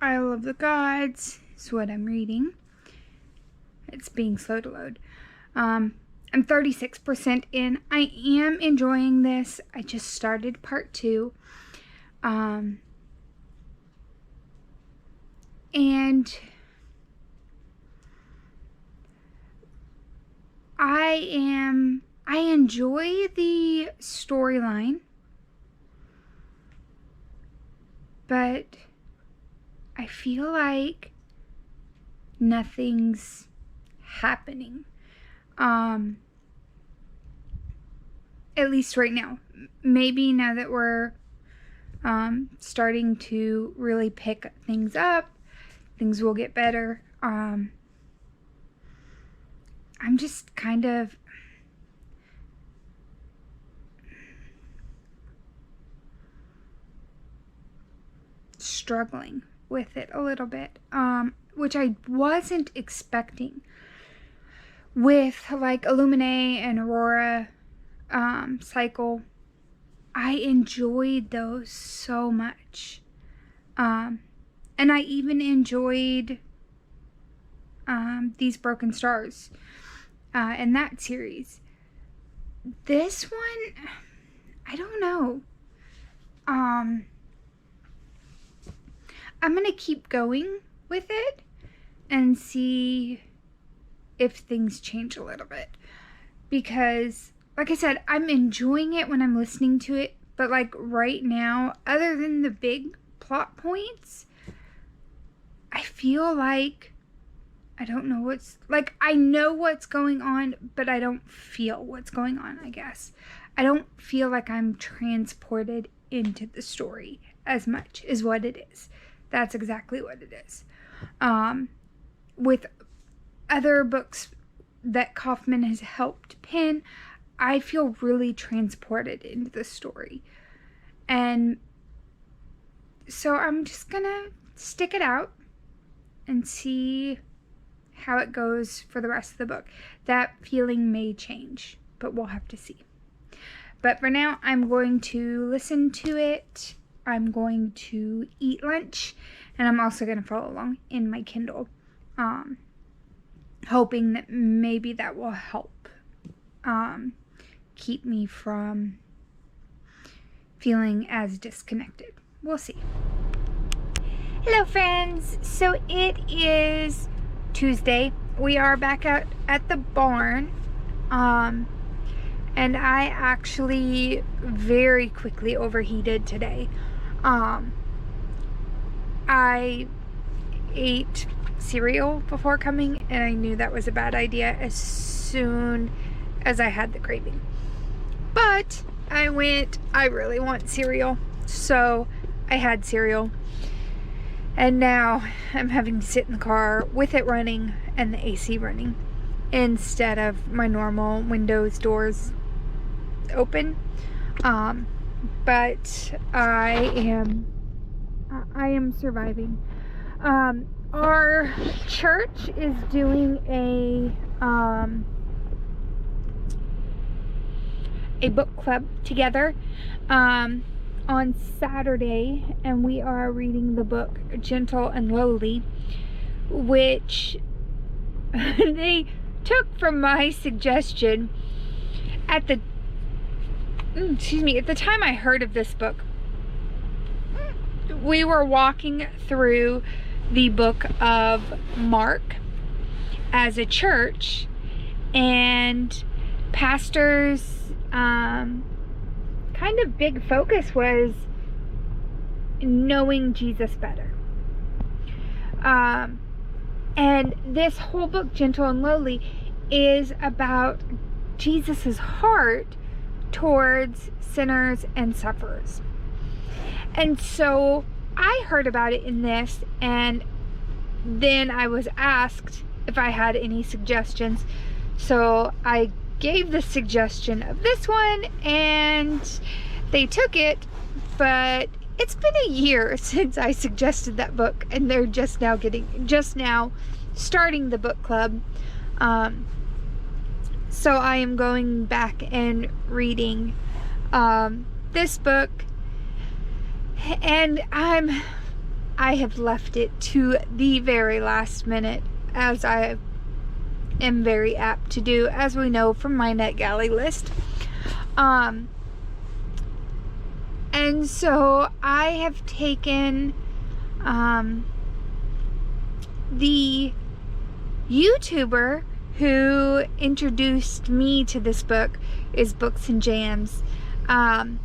S1: Isle of the Gods is what I'm reading. It's being slow to load. I'm 36% in. I am enjoying this. I just started part 2. And I enjoy the storyline, but I feel like nothing's happening. At least right now. Maybe now that we're starting to really pick things up, things will get better. I'm just kind of struggling with it a little bit, which I wasn't expecting. With like Illumine and Aurora cycle, I enjoyed those so much, and I even enjoyed These Broken Stars in that series. This one, I don't know. I'm gonna keep going with it and see if things change a little bit, because like I said, I'm enjoying it when I'm listening to it, but like right now, other than the big plot points, I feel like I don't know I know what's going on, but I don't feel what's going on, I guess. I don't feel like I'm transported into the story as much is what it is. That's exactly what it is. With other books that Kaufman has helped pen, I feel really transported into the story. And so I'm just gonna stick it out and see how it goes for the rest of the book. That feeling may change, but we'll have to see. But for now, I'm going to listen to it. I'm going to eat lunch, and I'm also going to follow along in my Kindle, hoping that maybe that will help keep me from feeling as disconnected. We'll see. Hello, friends. So it is Tuesday. We are back out at the barn. And I actually very quickly overheated today. I ate cereal before coming, and I knew that was a bad idea as soon as I had the craving. But I really want cereal, so I had cereal. And now I'm having to sit in the car with it running and the AC running instead of my normal windows, doors open. But I am surviving. Our church is doing a book club together on Saturday, and we are reading the book Gentle and Lowly, which they took from my suggestion at the time I heard of this book. We were walking through the book of Mark as a church, and pastor's kind of big focus was knowing Jesus better. And this whole book, Gentle and Lowly, is about Jesus's heart towards sinners and sufferers. And so I heard about it in this, and then I was asked if I had any suggestions. So I gave the suggestion of this one, and they took it, but it's been a year since I suggested that book, and they're just now starting the book club. So I am going back and reading this book, and I have left it to the very last minute, as I am very apt to do, as we know from my Netgalley list. And so I have taken the YouTuber who introduced me to this book is Books and Jams, and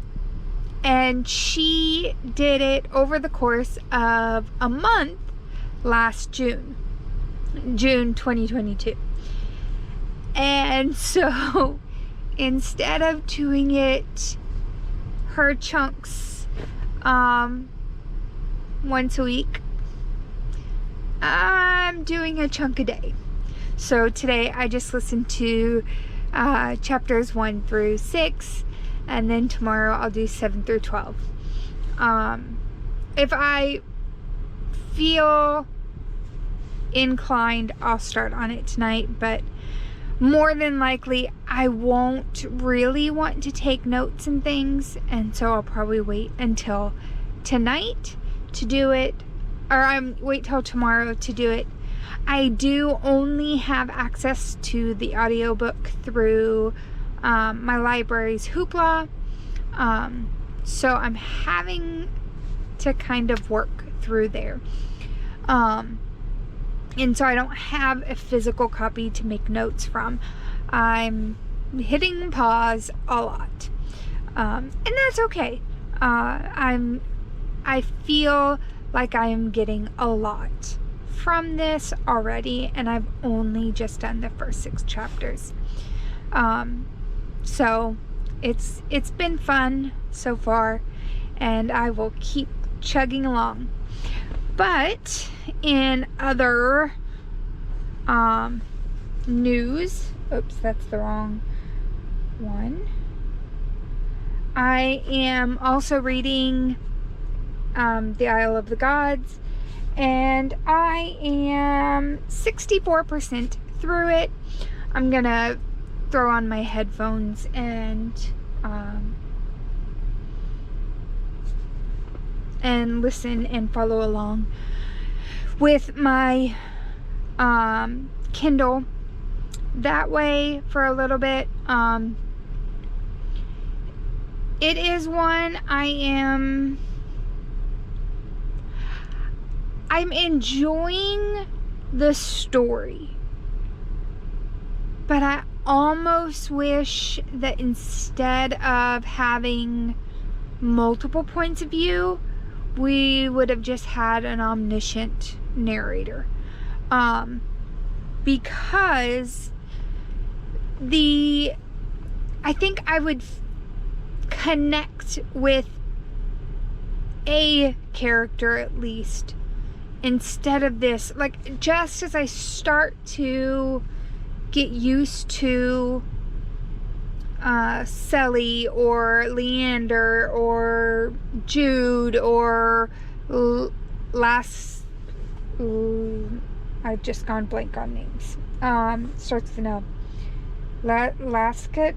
S1: she did it over the course of a month last June 2022. And so instead of doing it her chunks once a week, I'm doing a chunk a day. So today I just listened to chapters 1 through 6, and then tomorrow I'll do 7 through 12. If I feel inclined, I'll start on it tonight, but more than likely I won't really want to take notes and things, and so I'll probably wait until tonight to do it, or wait till tomorrow to do it. I do only have access to the audiobook through my library's Hoopla, so I'm having to kind of work through there, and so I don't have a physical copy to make notes from. I'm hitting pause a lot, and that's okay. I feel like I am getting a lot from this already, and I've only just done the first 6 chapters. So it's been fun so far, and I will keep chugging along. But in other news, oops, that's the wrong one. I am also reading The Isle of the Gods, and I am 64% through it. I'm gonna throw on my headphones and listen and follow along with my Kindle that way for a little bit. It is one I'm enjoying the story, but almost wish that instead of having multiple points of view, we would have just had an omniscient narrator. Because I think I would connect with a character at least, instead of this, like, just as I start to get used to Sally or Leander or Jude or I've just gone blank on names. Starts with an L. Laskada?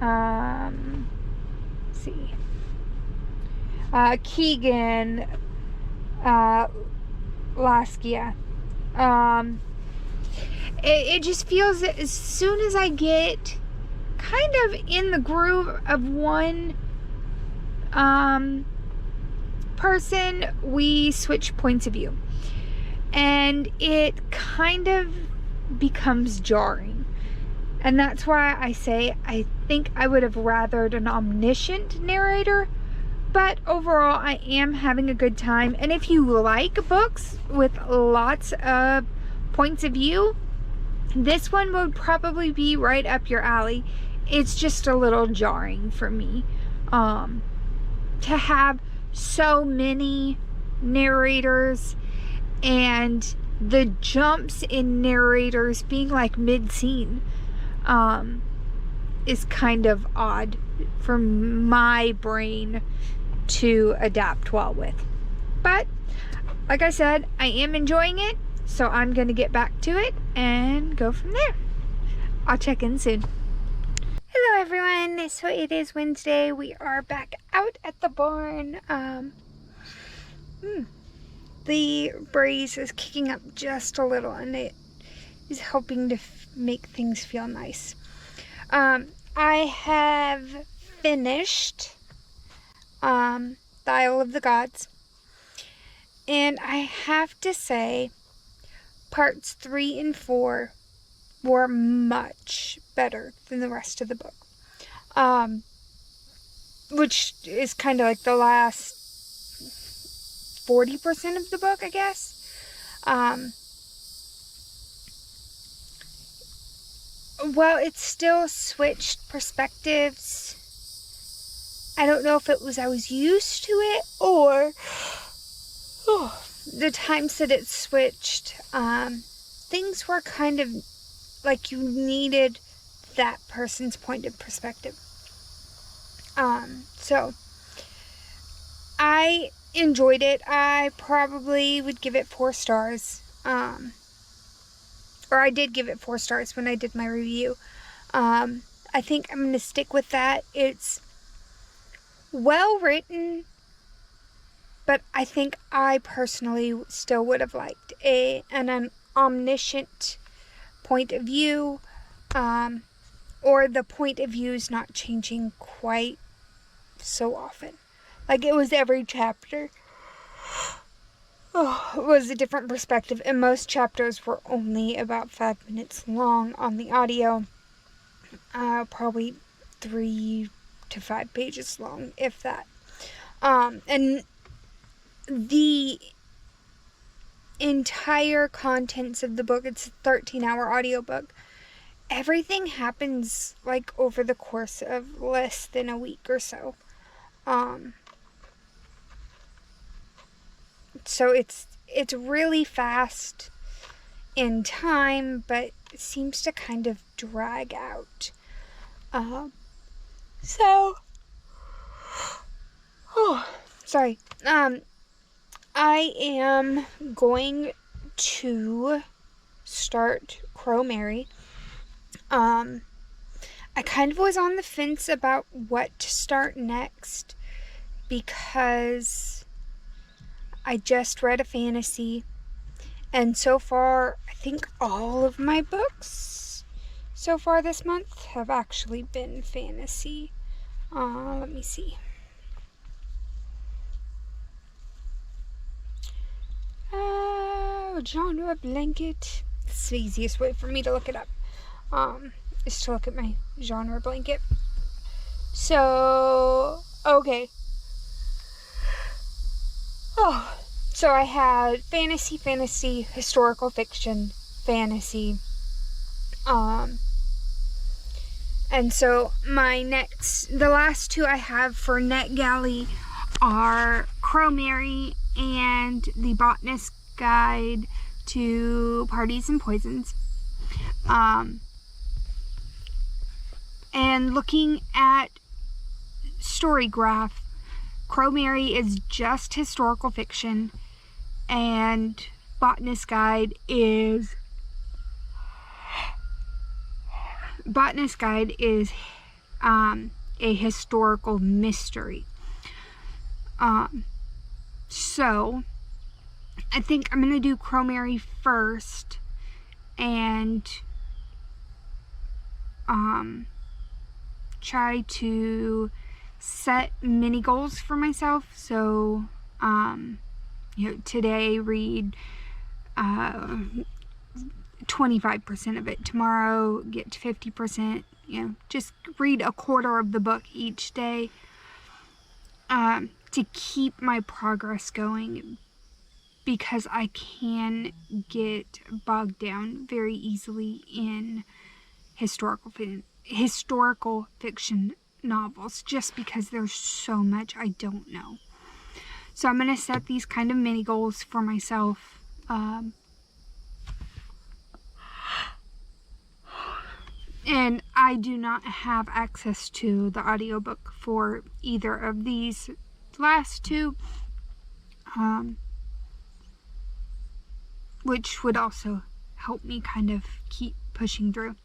S1: Let's see. Keegan, Laskia. It just feels that as soon as I get kind of in the groove of one person, we switch points of view. And it kind of becomes jarring. And that's why I say I think I would have rathered an omniscient narrator. But overall, I am having a good time. And if you like books with lots of points of view, this one would probably be right up your alley. It's just a little jarring for me to have so many narrators and the jumps in narrators being like mid-scene is kind of odd for my brain to adapt well with. But like I said, I am enjoying it, so I'm going to get back to it and go from there. I'll check in soon. Hello everyone, so it is Wednesday. We are back out at the barn. The breeze is kicking up just a little and it is helping to make things feel nice. I have finished the Isle of the Gods, and I have to say parts 3 and 4 were much better than the rest of the book, which is kind of like the last 40% of the book, I guess. Well, it still switched perspectives. I don't know if it was I was used to it or the times that it switched. Things were kind of like you needed that person's point of perspective. So I enjoyed it. I probably would give it 4 stars. Or I did give it 4 stars when I did my review. I think I'm going to stick with that. It's well written, but I think I personally still would have liked an omniscient point of view, or the point of view is not changing quite so often. Like it was every chapter was a different perspective, and most chapters were only about 5 minutes long on the audio. Probably 3 to 5 pages long, if that. And the entire contents of the book, it's a 13-hour audiobook. Everything happens like over the course of less than a week or so. So it's really fast in time, but it seems to kind of drag out. Sorry. I am going to start Crow Mary. I kind of was on the fence about what to start next because I just read a fantasy, and so far I think all of my books so far this month have actually been fantasy. Let me see. Genre blanket. It's the easiest way for me to look it up. is to look at my genre blanket. So, okay. Oh, so I had fantasy, historical fiction, fantasy. And so the last two I have for Netgalley are Crow Mary and The Botanist's Guide to Parties and Poisons. And looking at Storygraph, Crow Mary is just historical fiction, and Botanist's Guide is a historical mystery. So I think I'm gonna do Crow Mary first, and try to set mini goals for myself. So today read 25% of it, tomorrow get to 50%, just read a quarter of the book each day, to keep my progress going, because I can get bogged down very easily in historical fiction novels, just because there's so much I don't know. So I'm going to set these kind of mini goals for myself. And I do not have access to the audiobook for either of these last two, which would also help me kind of keep pushing through.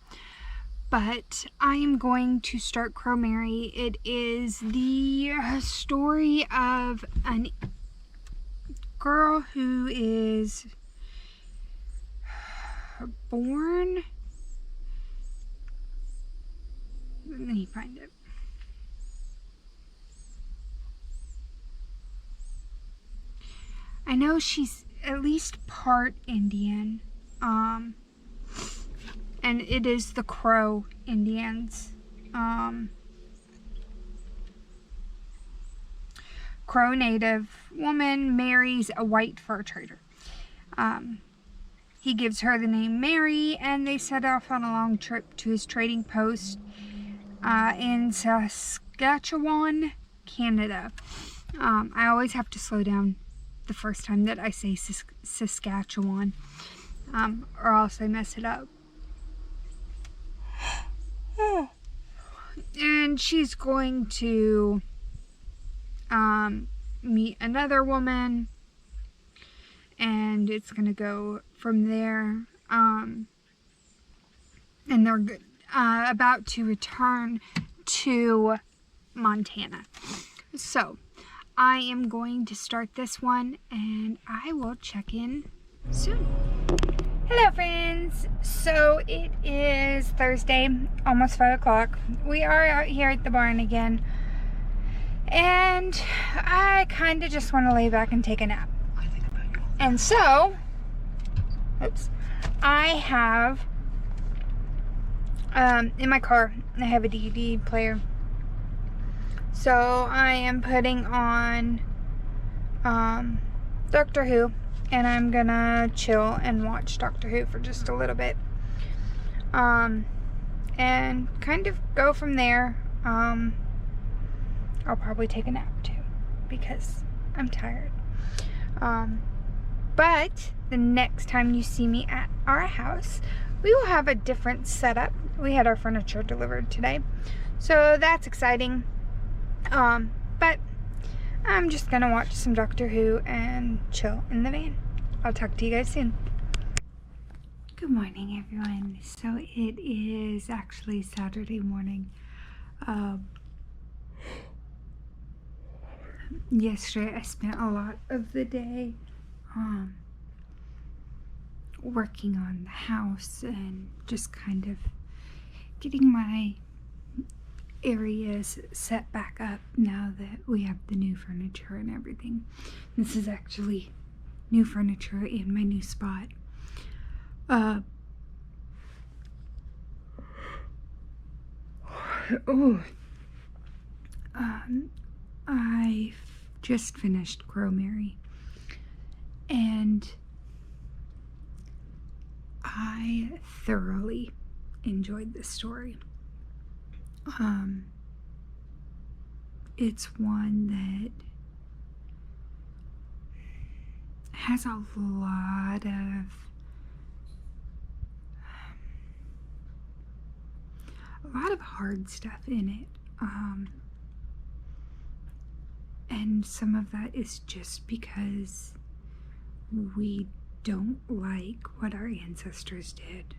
S1: But I am going to start Crow Mary. It is the story of a girl who is born... Let me find it. I know she's at least part Indian. And it is the Crow Indians. Crow native woman marries a white fur trader. He gives her the name Mary, and they set off on a long trip to his trading post in Saskatchewan, Canada. I always have to slow down the first time that I say Saskatchewan, or else I mess it up. And she's going to meet another woman, and it's going to go from there. And they're about to return to Montana. So I am going to start this one, and I will check in soon. Hello friends! So it is Thursday, almost 5 o'clock. We are out here at the barn again, and I kind of just want to lay back and take a nap. And so, I have, in my car, I have a DVD player. So I am putting on Doctor Who, and I'm gonna chill and watch Doctor Who for just a little bit, and kind of go from there. I'll probably take a nap too, because I'm tired. But the next time you see me at our house, we will have a different setup. We had our furniture delivered today, so that's exciting. But I'm just gonna watch some Doctor Who and chill in the van. I'll talk to you guys soon. Good morning, everyone. So it is actually Saturday morning. Yesterday I spent a lot of the day working on the house and just kind of getting my areas set back up now that we have the new furniture and everything. This is actually new furniture in my new spot. Oh, I just finished Crow Mary, and I thoroughly enjoyed this story. It's one that has a lot of hard stuff in it. And some of that is just because we don't like what our ancestors did.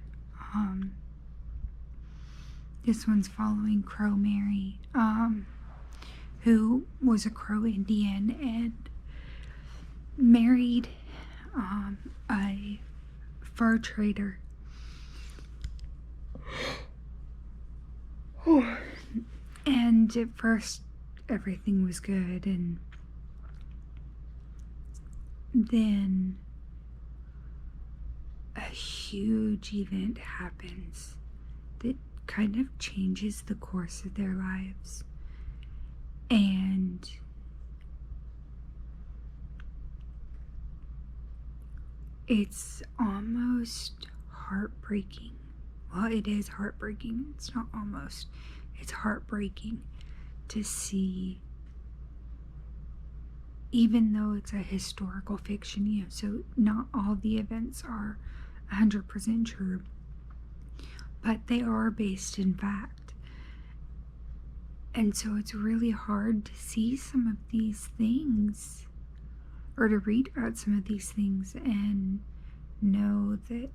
S1: This one's following Crow Mary, who was a Crow Indian and married a fur trader. And at first everything was good, and then a huge event happens that kind of changes the course of their lives. And it's almost heartbreaking. Well, it is heartbreaking. It's not almost. It's heartbreaking to see, even though it's a historical fiction, so not all the events are 100% true, but they are based in fact. And so it's really hard to see some of these things, or to read about some of these things and know that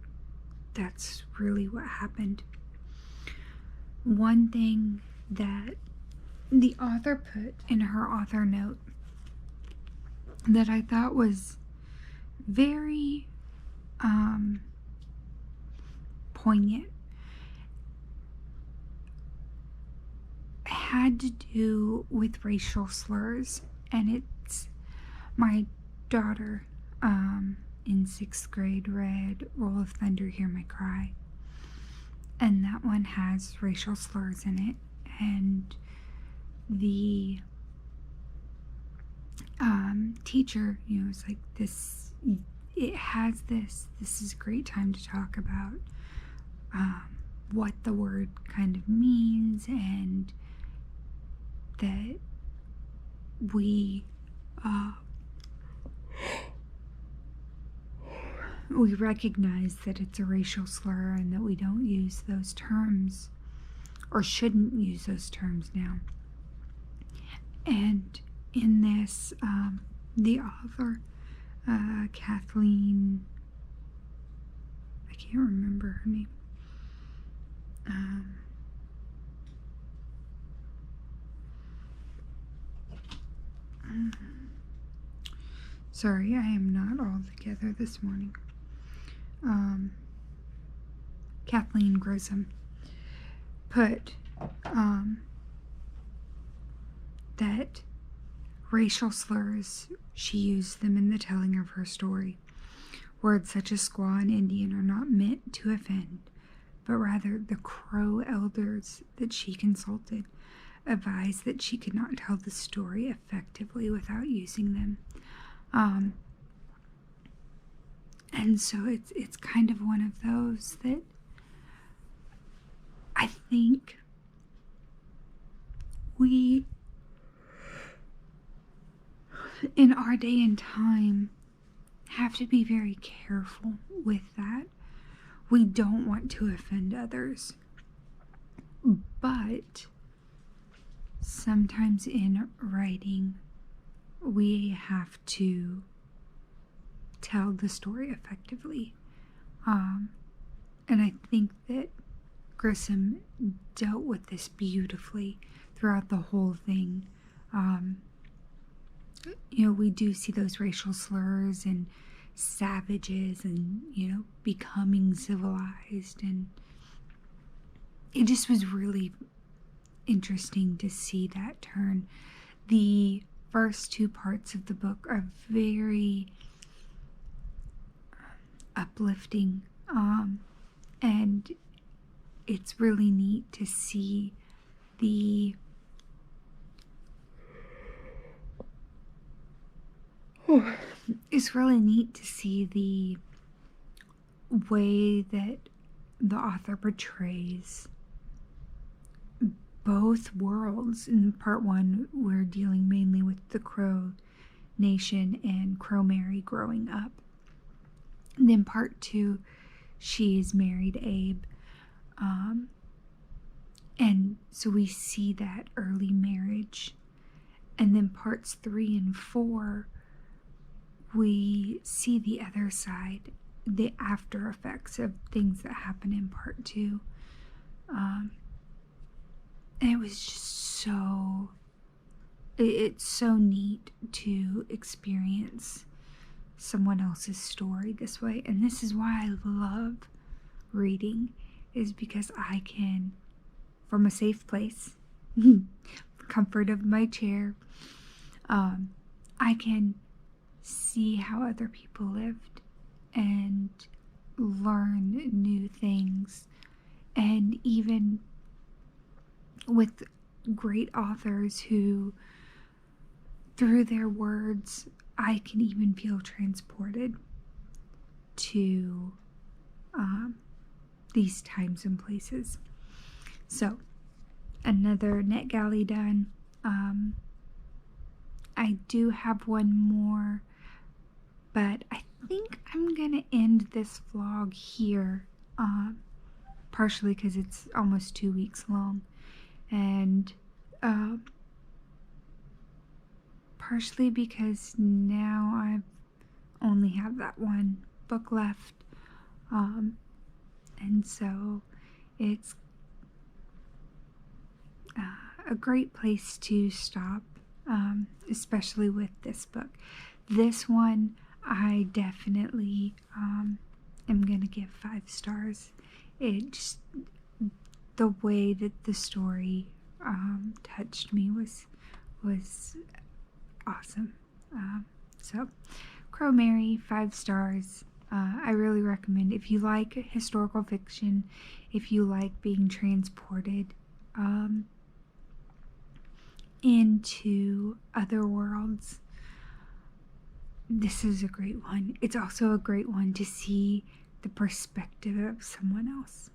S1: that's really what happened. One thing that the author put in her author note that I thought was very poignant had to do with racial slurs. And it's, my daughter in 6th grade read Roll of Thunder, Hear My Cry, and that one has racial slurs in it. And the teacher, was like, this is a great time to talk about what the word kind of means, and that we recognize that it's a racial slur and that we don't use those terms, or shouldn't use those terms now. And in this, the author, Kathleen, I can't remember her name, sorry, I am not all together this morning. Kathleen Grissom put that racial slurs, she used them in the telling of her story. Words such as squaw and Indian are not meant to offend, but rather the Crow elders that she consulted advised that she could not tell the story effectively without using them. And so it's kind of one of those that I think we, in our day and time, have to be very careful with that. We don't want to offend others, but sometimes in writing we have to tell the story effectively, and I think that Grissom dealt with this beautifully throughout the whole thing. We do see those racial slurs and savages and, becoming civilized, and it just was really interesting to see that turn. The first 2 parts of the book are very uplifting, and it's really neat to see it's really neat to see the way that the author portrays both worlds. In part one, we're dealing mainly with the Crow Nation and Crow Mary growing up. And then part two, she's married Abe. And so we see that early marriage. And then parts 3 and 4, we see the other side, the after effects of things that happen in part 2. And it was just it's so neat to experience someone else's story this way. And this is why I love reading, is because I can, from a safe place, the comfort of my chair, I can see how other people lived and learn new things. And even with great authors who, through their words, I can even feel transported to these times and places. So, another Netgalley done. I do have one more, but I think I'm gonna end this vlog here, partially because it's almost 2 weeks long, and partially because now I only have that one book left, and so it's a great place to stop, especially with this book. This one I definitely am gonna give 5 stars. It's the way that the story touched me was awesome. So Crow Mary, 5 stars. I really recommend, if you like historical fiction, if you like being transported into other worlds, this is a great one. It's also a great one to see the perspective of someone else.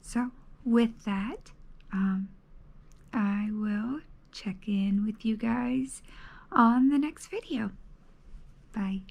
S1: So with that, I will check in with you guys on the next video. Bye.